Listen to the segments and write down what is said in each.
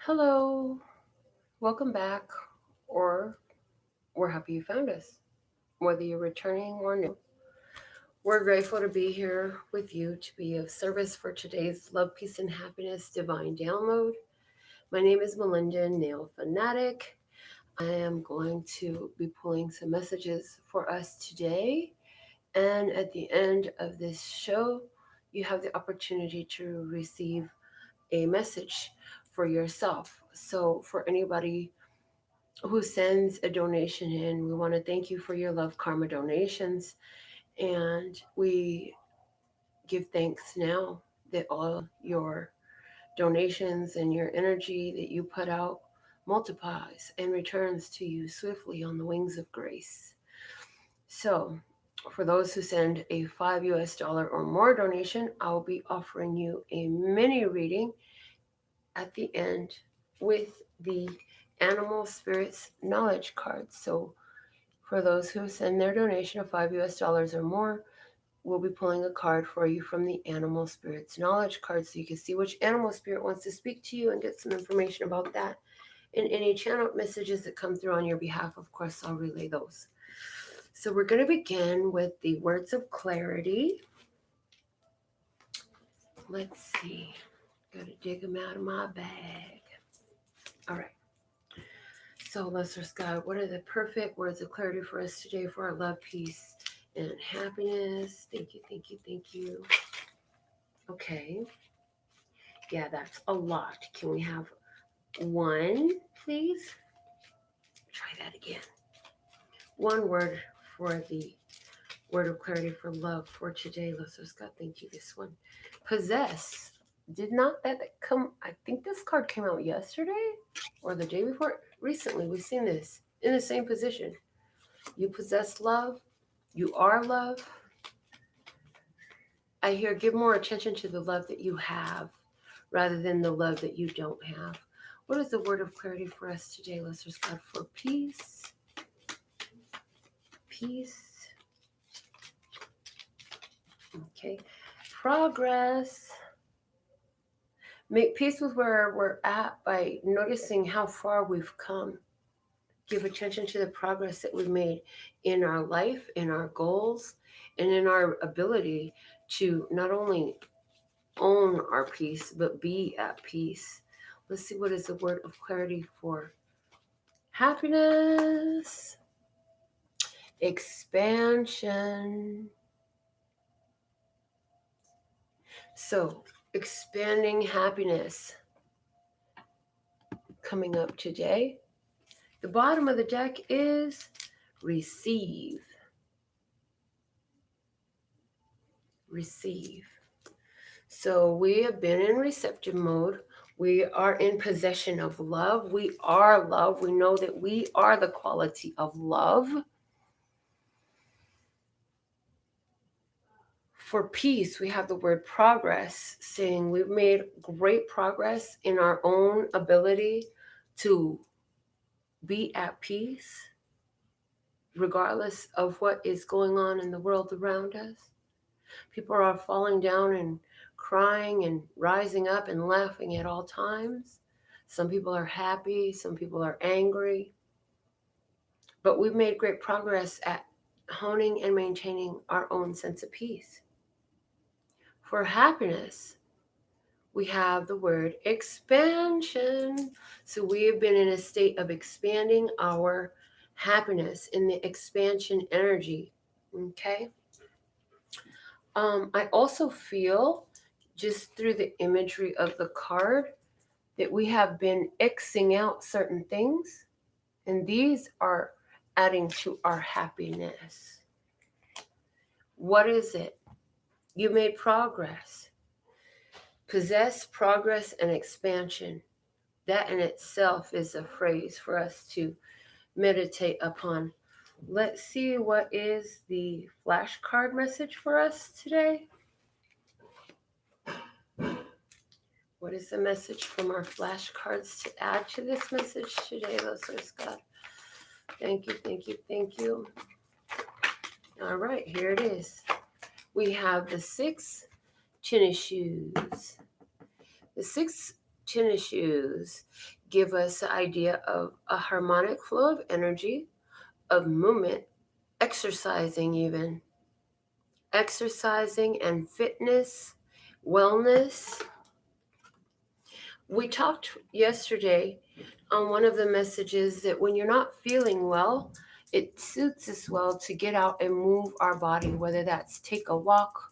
Hello, welcome back, or we're happy you found us. Whether you're returning or new, we're grateful to be here with you to be of service for today's Love, Peace, and Happiness Divine Download. My name is Melinda NailFanatic. I am going to be pulling some messages for us today, and at the end of this show, you have the opportunity to receive a message for yourself. So, for anybody who sends a donation in. We want to thank you for your love karma donations. And we give thanks now that all your donations and your energy that you put out multiplies and returns to you swiftly on the wings of grace. So, for those who send a $5 or more donation, I'll be offering you a mini reading at the end with the animal spirits knowledge cards. So for those who send their donation of $5 or more, we'll be pulling a card for you from the Animal Spirits Knowledge card so you can see which animal spirit wants to speak to you and get some information about that. And any channel messages that come through on your behalf, of course, I'll relay those. So we're going to begin with the words of clarity. Let's see. Got to dig them out of my bag. All right. So, Lesser Sky, what are the perfect words of clarity for us today for our love, peace, and happiness? Thank you, thank you, thank you. Okay. Yeah, that's a lot. Can we have one, please? Try that again. One word for the word of clarity for love for today, Lesser Scott. Thank you. This one. Possess. Did not that come? I think this card came out yesterday or the day before. Recently, we've seen this in the same position. You possess love. You are love. I hear give more attention to the love that you have rather than the love that you don't have. What is the word of clarity for us today, Lesser God, for peace? Peace. Okay. Progress. Make peace with where we're at by noticing how far we've come. Give attention to the progress that we've made in our life, in our goals, and in our ability to not only own our peace, but be at peace. Let's see what is the word of clarity for happiness. Expansion. So, expanding happiness coming up today. The bottom of the deck is receive. Receive. So we have been in receptive mode. We are in possession of love. We are love. We know that we are the quality of love. For peace, we have the word progress, saying we've made great progress in our own ability to be at peace, regardless of what is going on in the world around us. People are falling down and crying and rising up and laughing at all times. Some people are happy, some people are angry. But we've made great progress at honing and maintaining our own sense of peace. For happiness, we have the word expansion. So we have been in a state of expanding our happiness in the expansion energy. Okay. I also feel, just through the imagery of the card, that we have been Xing out certain things, and these are adding to our happiness. What is it? You made progress. Possess, progress, and expansion. That in itself is a phrase for us to meditate upon. Let's see what is the flashcard message for us today. What is the message from our flashcards to add to this message today, Lesser Scott? Thank you, thank you, thank you. All right, here it is. We have the 6 tennis shoes. The 6 tennis shoes give us the idea of a harmonic flow of energy, of movement, exercising even. Exercising and fitness, wellness. We talked yesterday on one of the messages that when you're not feeling well, it suits us well to get out and move our body, whether that's take a walk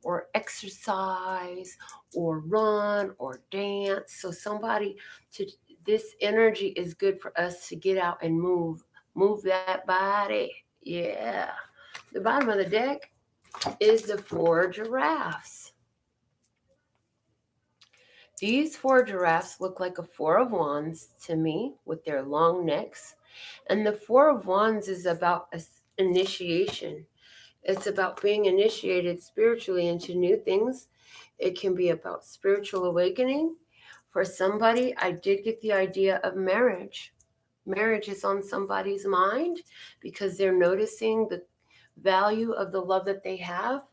or exercise or run or dance. So somebody to this energy is good for us to get out and move that body. Yeah. The bottom of the deck is the 4 giraffes. These 4 giraffes look like a 4 of wands to me with their long necks. And the 4 of wands is about initiation. It's about being initiated spiritually into new things. It can be about spiritual awakening. For somebody, I did get the idea of marriage. Marriage is on somebody's mind because they're noticing the value of the love that they have,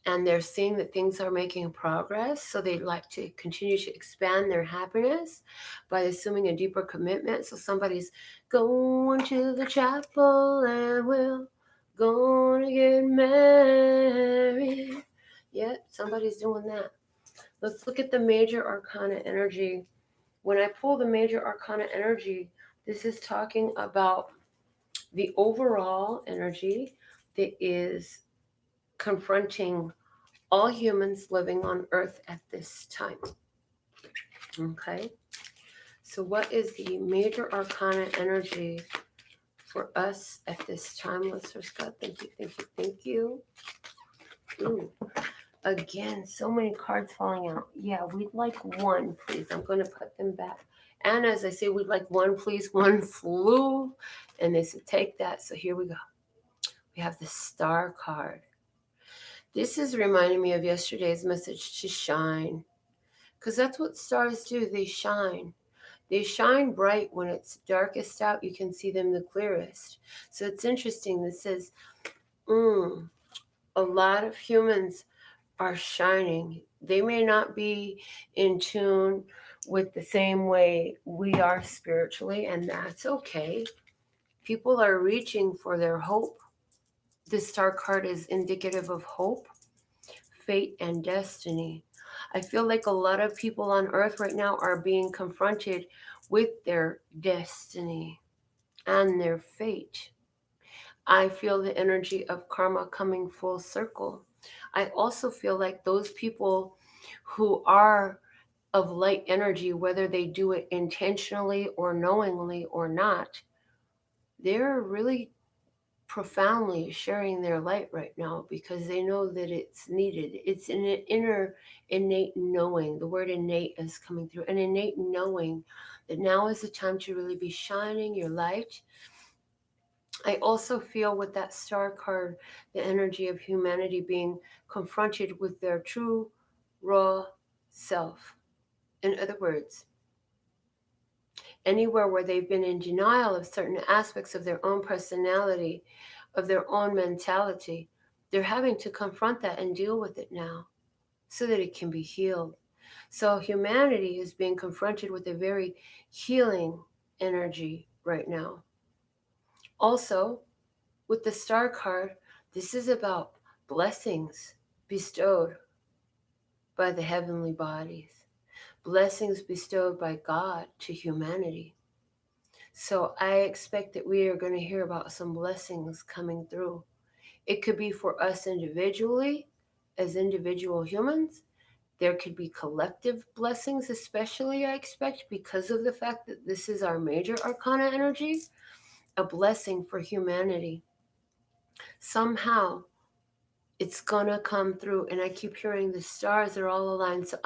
and they're seeing that things are making progress. So they'd like to continue to expand their happiness by assuming a deeper commitment. So somebody's going to the chapel and we're going to get married. Yeah, somebody's doing that. Let's look at the major arcana energy. When I pull the major arcana energy, this is talking about the overall energy that is confronting all humans living on earth at this time. Okay? So, what is the major arcana energy for us at this time? Let's Scott. Thank you, thank you, thank you. Ooh. Again, so many cards falling out. Yeah, we'd like one, please. I'm going to put them back. And as I say, we'd like one, please. One flew. And they said, take that. So here we go. We have the star card. This is reminding me of yesterday's message to shine. Because that's what stars do. They shine. They shine bright when it's darkest out. You can see them the clearest. So it's interesting. This says, a lot of humans are shining. They may not be in tune with the same way we are spiritually, and that's okay. People are reaching for their hope. This star card is indicative of hope, fate, and destiny. I feel like a lot of people on earth right now are being confronted with their destiny and their fate. I feel the energy of karma coming full circle. I also feel like those people who are of light energy, whether they do it intentionally or knowingly or not, they're really profoundly sharing their light right now because they know that it's needed. It's an inner innate knowing. The word innate is coming through. An innate knowing that now is the time to really be shining your light. I also feel with that star card the energy of humanity being confronted with their true raw self. In other words, anywhere where they've been in denial of certain aspects of their own personality, of their own mentality, they're having to confront that and deal with it now so that it can be healed. So humanity is being confronted with a very healing energy right now. Also, with the star card, this is about blessings bestowed by the heavenly bodies, blessings bestowed by God to humanity. So I expect that we are going to hear about some blessings coming through. It could be for us individually, as individual humans. There could be collective blessings, especially I expect because of the fact that this is our major arcana energy, a blessing for humanity. Somehow it's gonna come through, and I keep hearing the stars are all aligned. So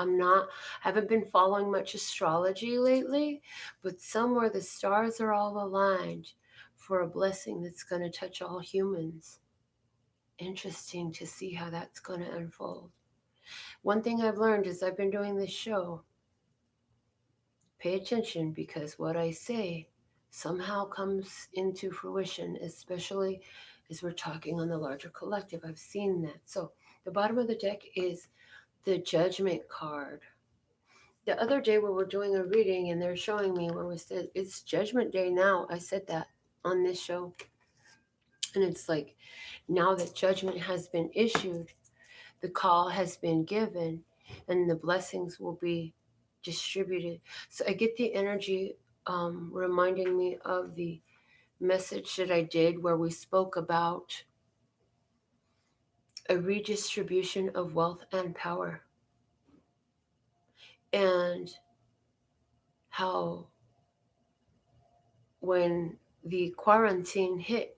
haven't been following much astrology lately, but somewhere the stars are all aligned for a blessing that's gonna touch all humans. Interesting to see how that's gonna unfold. One thing I've learned as I've been doing this show, pay attention because what I say somehow comes into fruition, especially as we're talking on the larger collective. I've seen that. So the bottom of the deck is the Judgment card. The other day we were doing a reading and they're showing me where we said it's Judgment Day now. I said that on this show. And it's like, now that judgment has been issued, the call has been given, and the blessings will be distributed. So I get the energy reminding me of the message that I did where we spoke about a redistribution of wealth and power, and how when the quarantine hit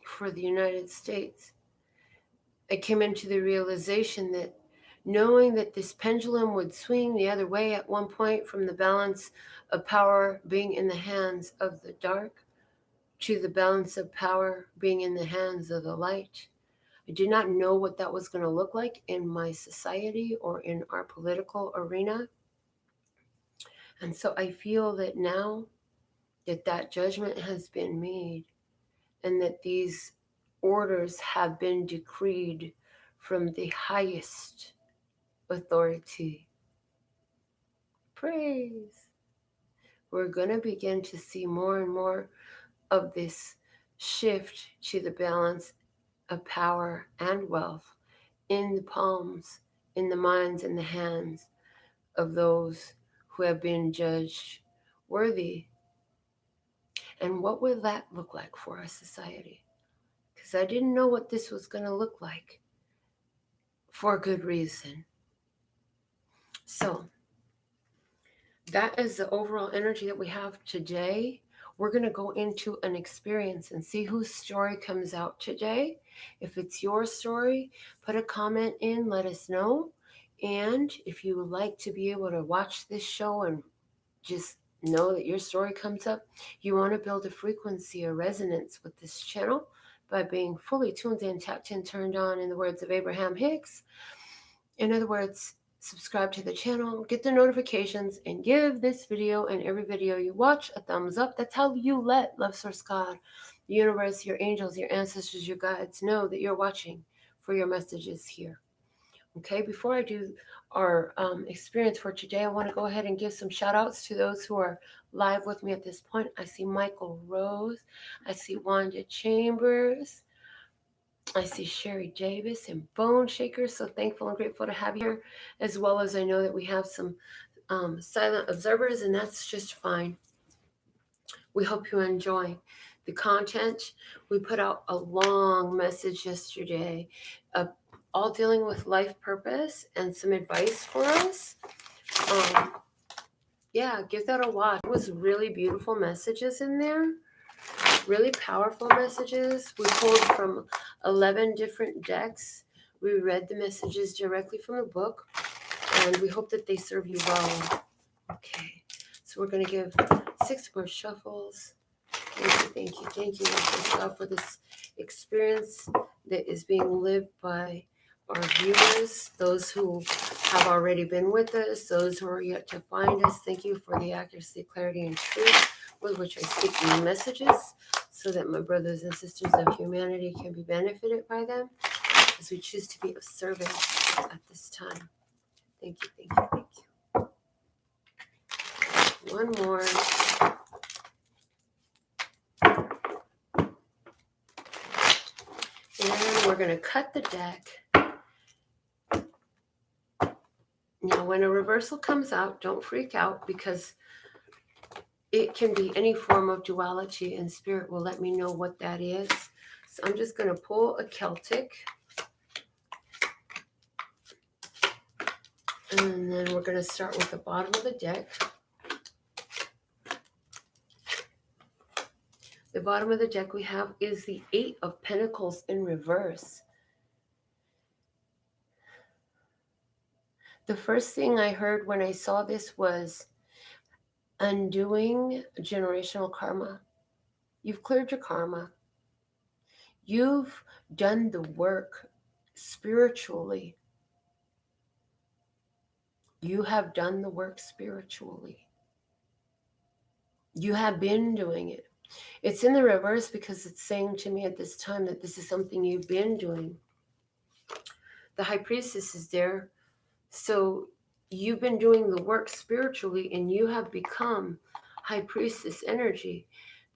for the United States, I came into the realization that knowing that this pendulum would swing the other way at one point from the balance of power being in the hands of the dark to the balance of power being in the hands of the light. I did not know what that was going to look like in my society or in our political arena. And so I feel that now that that judgment has been made and that these orders have been decreed from the highest authority. Praise. We're going to begin to see more and more of this shift to the balance of power and wealth in the palms, in the minds, and the hands of those who have been judged worthy. And what will that look like for our society? Because I didn't know what this was going to look like for a good reason. So that is the overall energy that we have today. We're going to go into an experience and see whose story comes out today. If it's your story, put a comment in, let us know. And if you would like to be able to watch this show and just know that your story comes up, you want to build a frequency or resonance with this channel by being fully tuned in, tapped in, turned on, in the words of Abraham Hicks. In other words, subscribe to the channel, get the notifications, and give this video and every video you watch a thumbs up. That's how you let Love Source God, the universe, your angels, your ancestors, your guides know that you're watching for your messages here. Okay, before I do our experience for today, I want to go ahead and give some shout outs to those who are live with me at this point. I see Michael Rose, I see Wanda Chambers, I see Sherry Davis and Bone Shaker. So thankful and grateful to have you here, as well as I know that we have some silent observers, and that's just fine. We hope you enjoy the content. We put out a long message yesterday, all dealing with life purpose and some advice for us. Yeah, give that a watch. It was really beautiful messages in there. Really powerful messages. We pulled from 11 different decks. We read the messages directly from the book, and we hope that they serve you well. Okay, so we're going to give 6 more shuffles. Thank you, God, for this experience that is being lived by our viewers, those who have already been with us, those who are yet to find us. Thank you for the accuracy, clarity, and truth with which I speak these messages, so that my brothers and sisters of humanity can be benefited by them as we choose to be of service at this time. Thank you. One more. And we're going to cut the deck. Now, when a reversal comes out, don't freak out, because it can be any form of duality, and Spirit will let me know what that is. So I'm just going to pull a Celtic. And then we're going to start with the bottom of the deck. The bottom of the deck we have is the 8 of Pentacles in reverse. The first thing I heard when I saw this was undoing generational karma. You've cleared your karma. You've done the work spiritually. You have done the work spiritually. You have been doing it. It's in the reverse because it's saying to me at this time that this is something you've been doing. The High Priestess is there. So you've been doing the work spiritually and you have become high priestess energy.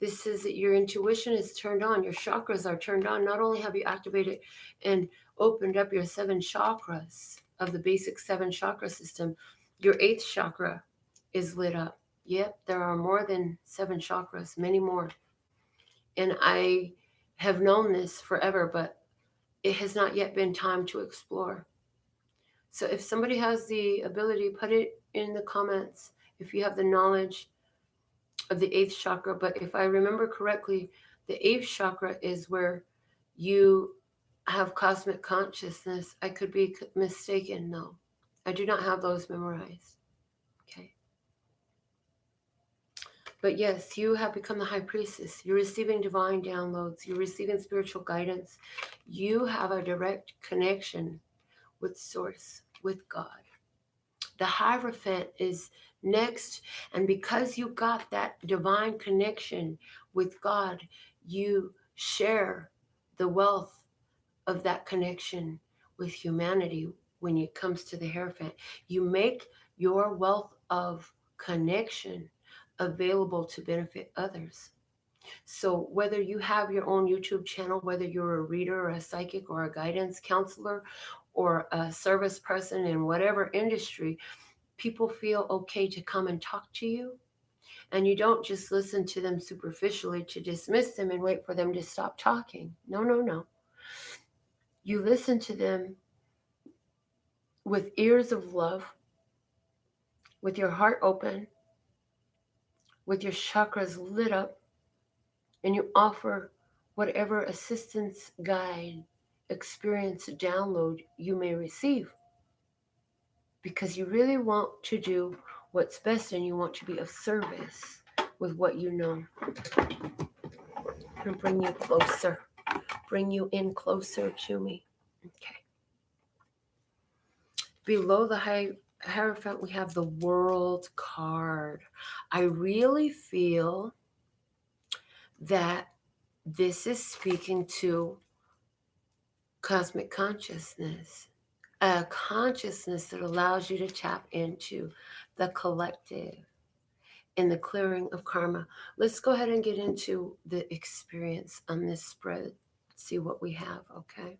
This is that your intuition is turned on, your chakras are turned on. Not only have you activated and opened up your 7 chakras of the basic 7 chakra system, your 8th chakra is lit up. Yep, there are more than 7 chakras, many more. And I have known this forever, but it has not yet been time to explore. So if somebody has the ability, put it in the comments if you have the knowledge of the 8th chakra. But if I remember correctly, the 8th chakra is where you have cosmic consciousness. I could be mistaken, though. I do not have those memorized. Okay. But yes, you have become the high priestess. You're receiving divine downloads. You're receiving spiritual guidance. You have a direct connection with Source, with God. The Hierophant is next. And because you got that divine connection with God, you share the wealth of that connection with humanity when it comes to the Hierophant. You make your wealth of connection available to benefit others. So whether you have your own YouTube channel, whether you're a reader or a psychic or a guidance counselor or a service person in whatever industry, people feel okay to come and talk to you. And you don't just listen to them superficially to dismiss them and wait for them to stop talking. No, no, no. You listen to them with ears of love, with your heart open, with your chakras lit up, and you offer whatever assistance, guide, experience, download you may receive. Because you really want to do what's best and you want to be of service with what you know. I'm going to bring you closer, bring you in closer to me. Okay. Below the Hierophant, we have the World card. I really feel that this is speaking to cosmic consciousness, a consciousness that allows you to tap into the collective in the clearing of karma. Let's go ahead and get into the experience on this spread. See what we have, okay?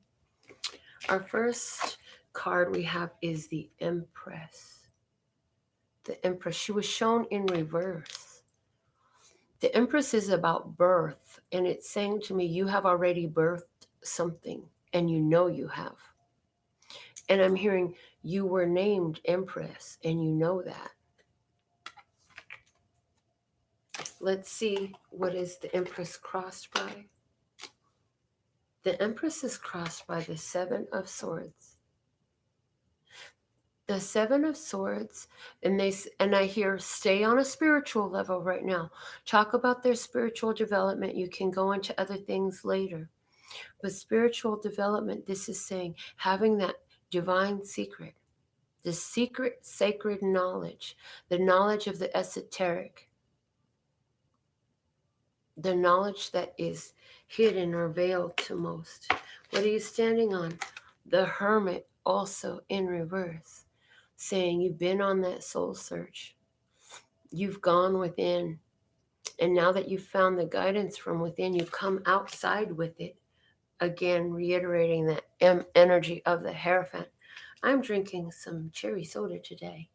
Our first card we have is the Empress. The Empress, she was shown in reverse. The Empress is about birth, and it's saying to me, you have already birthed something, and you know you have. And I'm hearing you were named Empress, and you know that. Let's see, what is the Empress crossed by? The Empress is crossed by the 7 of Swords. The 7 of Swords, and I hear stay on a spiritual level right now. Talk about their spiritual development. You can go into other things later. But spiritual development, this is saying having that divine secret, the secret sacred knowledge, the knowledge of the esoteric, the knowledge that is hidden or veiled to most. What are you standing on? The Hermit, also in reverse, saying you've been on that soul search. You've gone within. And now that you've found the guidance from within, you come outside with it. Again, reiterating that energy of the Hierophant. I'm drinking some cherry soda today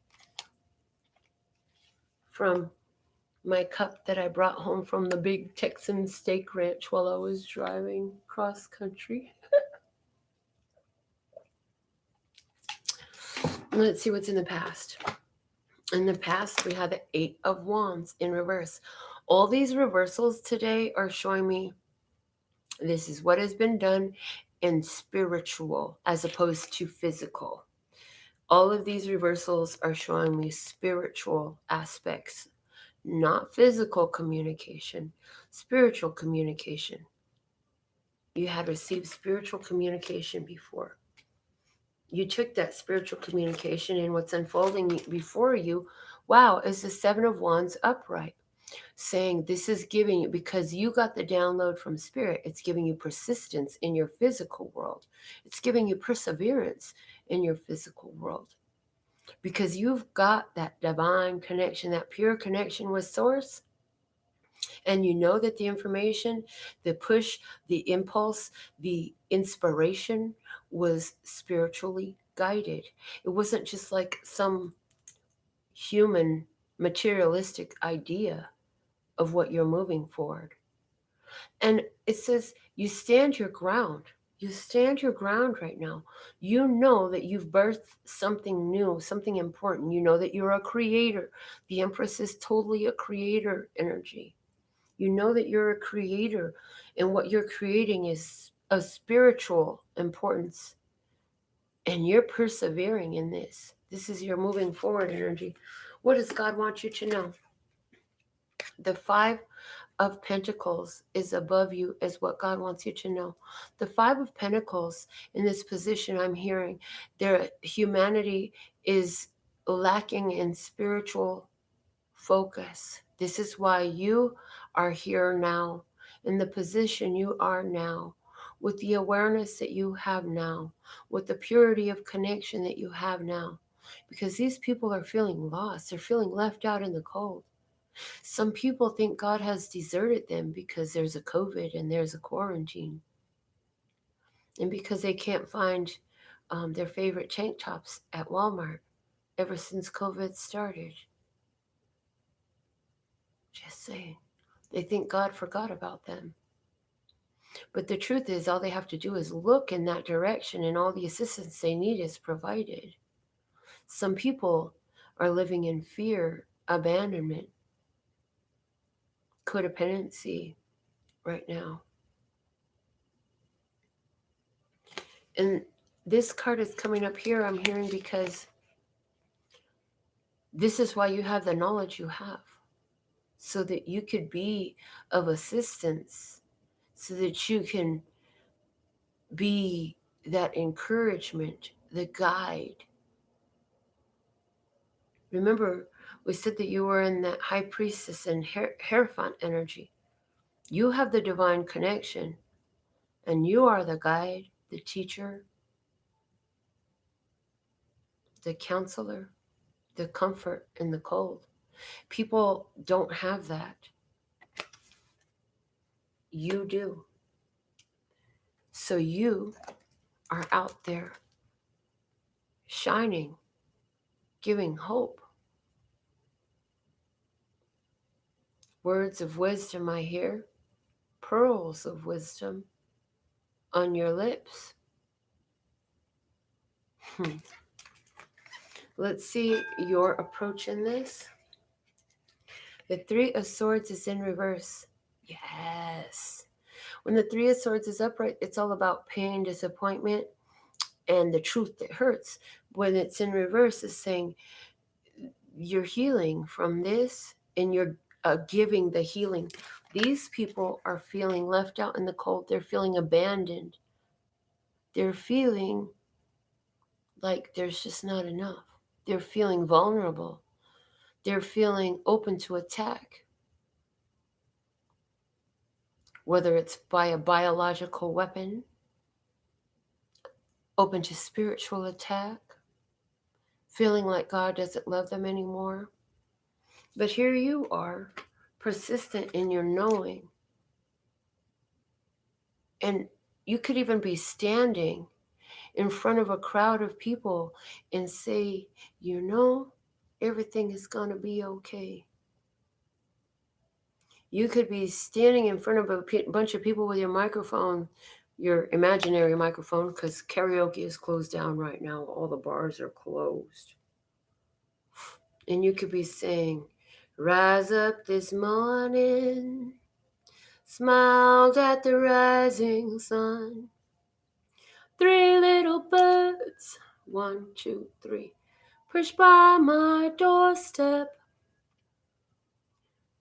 from my cup that I brought home from the big Texan steak ranch while I was driving cross country. Let's see what's in the past. In the past, we had the 8 of Wands in reverse. All these reversals today are showing me this is what has been done in spiritual as opposed to physical. All of these reversals are showing me spiritual aspects, not physical communication, spiritual communication. You had received spiritual communication before. You took that spiritual communication and what's unfolding before you, wow, is the 7 of Wands upright, saying this is giving you, because you got the download from Spirit, it's giving you persistence in your physical world. It's giving you perseverance in your physical world. because you've got that divine connection, that pure connection with Source. And you know that the information, the push, the impulse, the inspiration was spiritually guided. It wasn't just like some human materialistic idea of what you're moving forward. And it says you stand your ground. You stand your ground right now. You know that you've birthed something new, something important. You know that you're a creator. The Empress is totally a creator energy. You know that you're a creator, and what you're creating is of spiritual importance. And you're persevering in this. This is your moving forward energy. What does God want you to know? The Five of Pentacles is above you, is what God wants you to know. The Five of Pentacles in this position, I'm hearing their humanity is lacking in spiritual focus. This is why you are here now, in the position you are now, with the awareness that you have now, with the purity of connection that you have now. Because these people are feeling lost. They're feeling left out in the cold. Some people think God has deserted them because there's a COVID and there's a quarantine. And because they can't find their favorite tank tops at Walmart ever since COVID started. Just saying. They think God forgot about them. But the truth is, all they have to do is look in that direction, and all the assistance they need is provided. Some people are living in fear, abandonment, codependency right now. And this card is coming up here, I'm hearing, because this is why you have the knowledge you have, so that you could be of assistance, so that you can be that encouragement, the guide. Remember, we said that you were in that high priestess and Hierophant energy. You have the divine connection, and you are the guide, the teacher, the counselor, the comfort in the cold. People don't have that. You do. So you are out there shining, giving hope. Words of wisdom I hear, pearls of wisdom on your lips. Let's see your approach in this. The Three of Swords is in reverse. Yes. When the Three of Swords is upright, it's all about pain, disappointment, and the truth that hurts. When it's in reverse, it's saying you're healing from this, and you're giving the healing. These people are feeling left out in the cold. They're feeling abandoned. They're feeling like there's just not enough. They're feeling vulnerable. They're feeling open to attack. Whether it's by a biological weapon, open to spiritual attack, feeling like God doesn't love them anymore. But here you are, persistent in your knowing. And you could even be standing in front of a crowd of people and say, you know, everything is going to be okay. You could be standing in front of a bunch of people with your microphone, your imaginary microphone, because karaoke is closed down right now. All the bars are closed. And you could be saying, rise up this morning, smiled at the rising sun. 3 little birds, 1, 2, 3, push by my doorstep,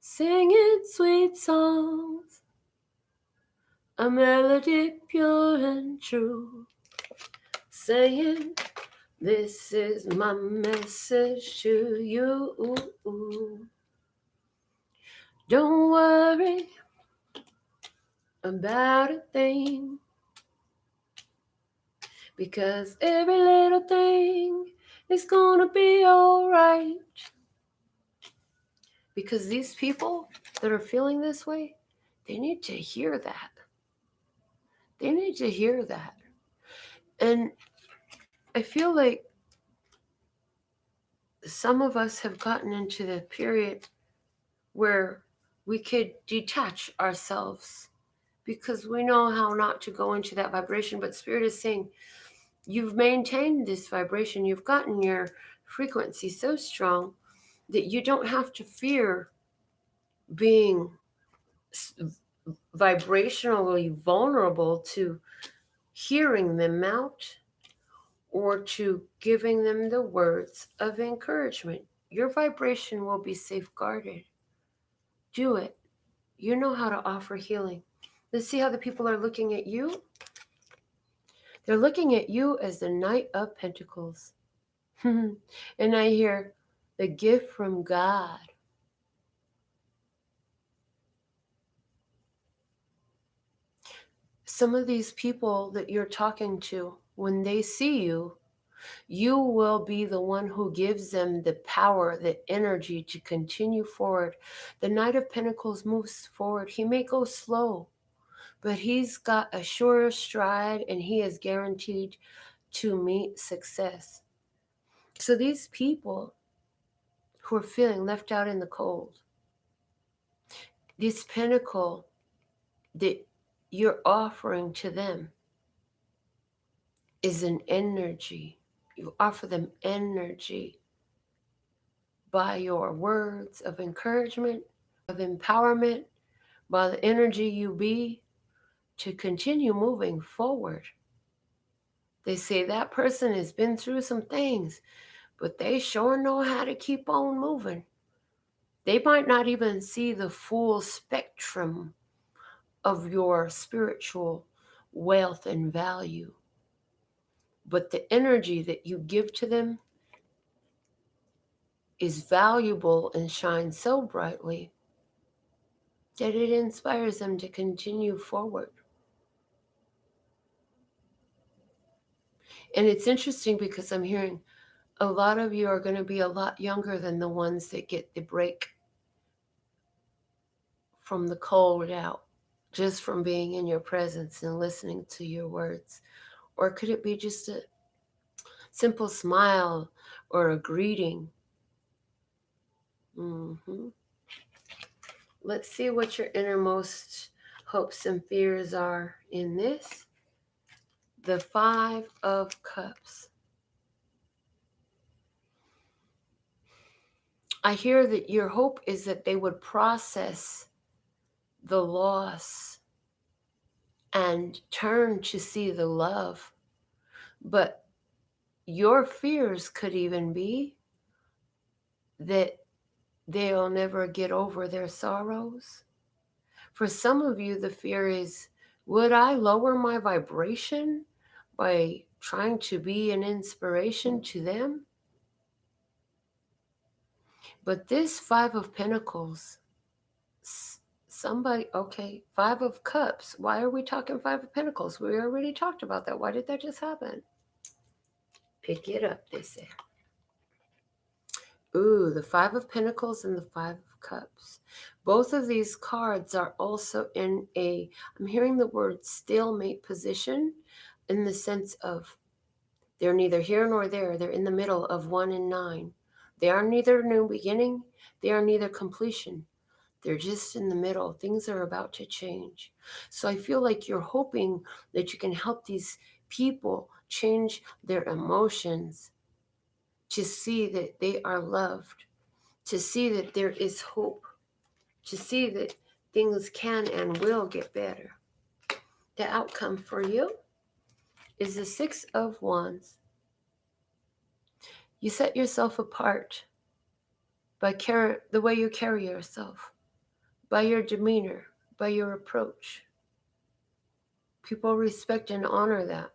singing sweet songs, a melody pure and true, saying, this is my message to you. Don't worry about a thing, because every little thing It's gonna be all right. Because these people that are feeling this way, they need to hear that. They need to hear that. And I feel like some of us have gotten into the period where we could detach ourselves because we know how not to go into that vibration. But Spirit is saying, you've maintained this vibration, you've gotten your frequency so strong that you don't have to fear being vibrationally vulnerable to hearing them out or to giving them the words of encouragement. Your vibration will be safeguarded. Do it. You know how to offer healing. Let's see how the people are looking at you. They're looking at you as the Knight of Pentacles. And I hear the gift from God. Some of these people that you're talking to, when they see you, you will be the one who gives them the power, the energy to continue forward. The Knight of Pentacles moves forward. He may go slow, but he's got a sure stride and he is guaranteed to meet success. So these people who are feeling left out in the cold, this pentacle that you're offering to them is an energy. You offer them energy by your words of encouragement, of empowerment, by the energy you be to continue moving forward. They say that person has been through some things, but they sure know how to keep on moving. They might not even see the full spectrum of your spiritual wealth and value, but the energy that you give to them is valuable and shines so brightly that it inspires them to continue forward. And it's interesting because I'm hearing a lot of you are going to be a lot younger than the ones that get the break from the cold out, just from being in your presence and listening to your words. Or could it be just a simple smile or a greeting? Mm-hmm. Let's see what your innermost hopes and fears are in this. The Five of Cups. I hear that your hope is that they would process the loss and turn to see the love. But your fears could even be that they'll never get over their sorrows. For some of you, the fear is, would I lower my vibration by trying to be an inspiration to them? But this Five of Pentacles, somebody, okay, Five of Cups. Why are we talking Five of Pentacles? We already talked about that. Why did that just happen? Pick it up, they say. Ooh, the Five of Pentacles and the Five of Cups. Both of these cards are also in I'm hearing the word stalemate position in the sense of they're neither here nor there. They're in the middle of 1 and 9. They are neither new beginning. They are neither completion. They're just in the middle. Things are about to change. So I feel like you're hoping that you can help these people change their emotions to see that they are loved, to see that there is hope, to see that things can and will get better. The outcome for you is the Six of Wands. You set yourself apart by the way you carry yourself, by your demeanor, by your approach. People respect and honor that.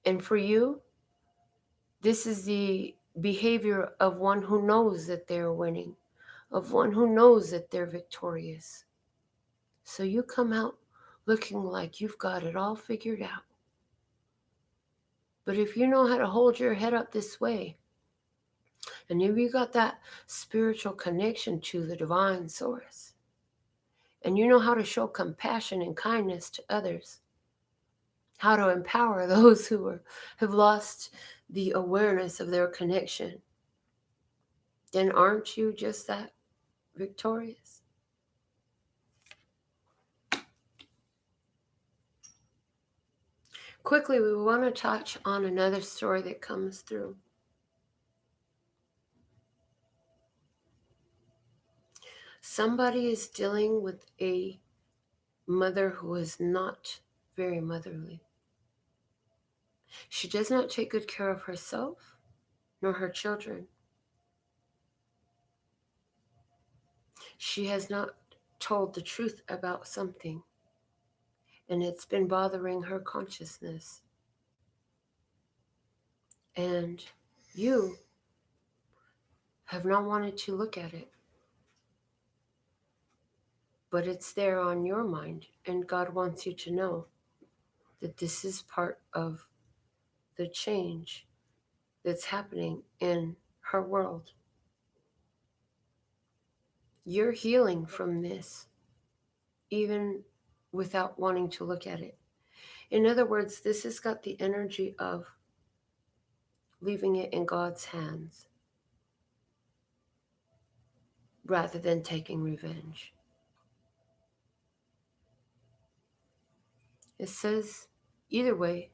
And for you, this is the behavior of one who knows that they're winning, of one who knows that they're victorious. So you come out looking like you've got it all figured out. But if you know how to hold your head up this way, and if you got that spiritual connection to the divine source, and you know how to show compassion and kindness to others, how to empower those who have lost the awareness of their connection, then aren't you just that victorious? Quickly, we want to touch on another story that comes through. Somebody is dealing with a mother who is not very motherly. She does not take good care of herself nor her children. She has not told the truth about something, and it's been bothering her consciousness. And you have not wanted to look at it, but it's there on your mind, and God wants you to know that this is part of the change that's happening in her world. You're healing from this, even without wanting to look at it. In other words, this has got the energy of leaving it in God's hands rather than taking revenge. It says, either way,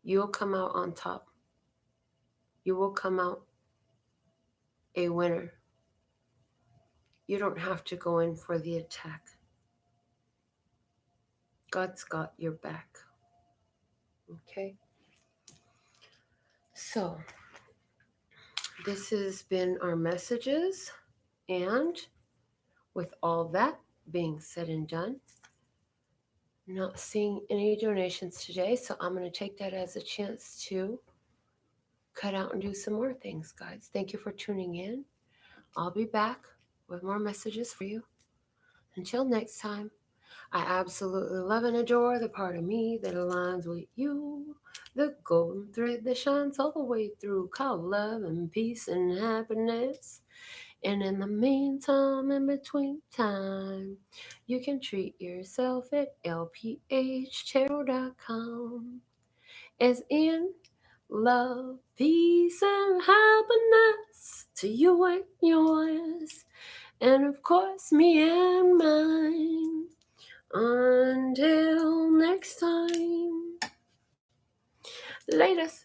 you'll come out on top. You will come out a winner. You don't have to go in for the attack. God's got your back. Okay? So, this has been our messages. And with all that being said and done, not seeing any donations today, so I'm going to take that as a chance to cut out and do some more things, guys. Thank you for tuning in. I'll be back with more messages for you. Until next time, I absolutely love and adore the part of me that aligns with you. The golden thread that shines all the way through, called love and peace and happiness. And in the meantime, in between time, you can treat yourself at lphtarot.com. As in love, peace, and happiness to you and yours. And of course, me and mine. Until next time. Latest.